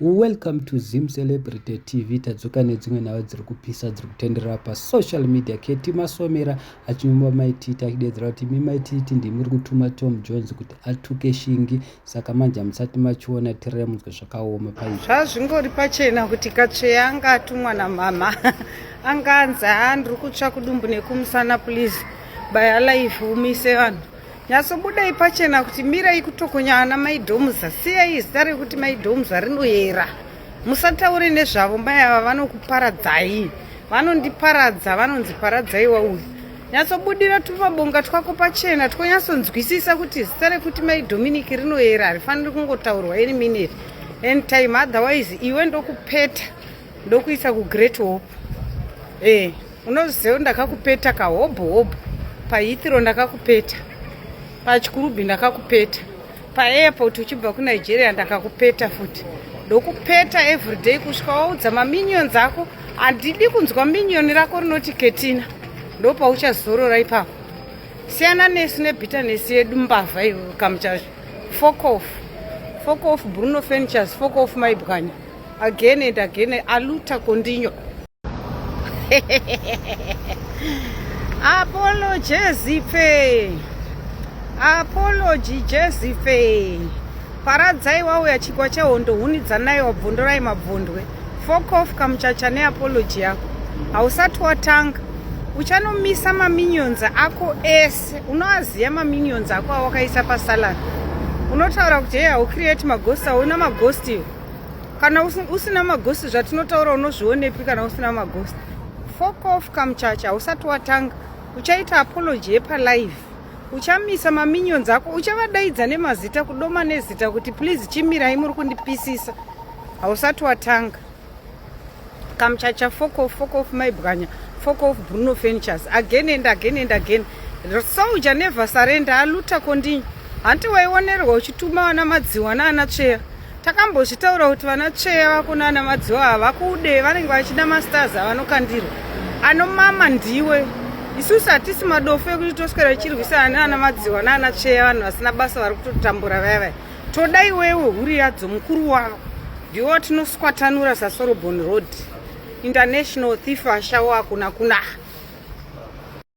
Welcome to Zim Celebrity TV. Tadzoka nedzimwe nawo dziri kupisa dziri kutenderera pa social media. Keti Masomera achinyumba maititi akidedzera kuti mimaititi ndimuri kutuma Tom Jones kuti atuke shingi, saka manje musati machiona tirere munzwe zvakaoma paizvo. Zvazvingori pachena kuti Katsveya anga atumwa namama anganza ndiri kutsva kudumbu nekumusana please by alive umise vanhu. Nyasobudai pachena kuti mirai kutokonya ana maidhomuza, siyai zita rekuti maidhomuza rinoyera. Musataure nezvavo mai ava vanokuparadzai, vanondiparadza, vanonziparadzai wauyu. Nyatsobudira tumabonga twako pachena twonyatsonzwisisa kuti zita rekuti maidhominic rinoyera harifaniri kungotaurwa any minute and time, otherwise iwe ndokupeta ndokuisa kuGreat Hope. Unoziva ndakakupeta kahobho paHeathrow ndakakupeta, paChikurubi ndakakupeta, paairport uchibva kuNigeria ndakakupeta futi. Ndokupeta everyday kusvika waudza maminions ako handidi kunzwa minion rako rinoti Ketina, ndopauchazorora ipapo. Siyana nesu nebitterness yedu mbavha iwe kamuchazvo. Fuck off Bruno Furnitures, fuck off Maibwanya. Again and again, aluta continue. Apology Jezife. Paradzai wauya chikwa chehondo hunidzanai wabvondorai mabvondwe. Fuck off kamuchacha neapology yako. Hausati watanga. Uchanomisa maminions ako ese. Unoaziya maminions ako awakaisa pasalad. Unotaura kuti haukreate maghost, hauna maghost iyo. Kana usina maghost zvatinotaura unozvionepi kana usina maghost. Fuck off kamuchacha, hausati watanga. Uchaita apology yepalive. Uchamisa maminions ako, uchavadaidza nemazita kudoma nezita kuti please chimirai muri kundipisisa. Hausati watanga. Kamuchacha, fuck off Maibwanya, fuck off Bruno Furnitures, again and again. Soldier never surrender, aluta continue. Hanti waionerwa uchituma vana madziwa naana Tsveya. Takambozvitaura kuti vana Tsveya vako naana madziwa havakude, vanenge vachida masters avanokandirwa. Anomama ndiwe. Isusu hatisi madofu ekuti toswera tichirwisana naana madziwa naana Tsveya, vanhu vasina basa vari kutotambura vaya. Toda iwewe huri yadzo mukuru wavo. Ndiwo tinoswatanura saSoroboni Road. International thief ashawo akuna kuna.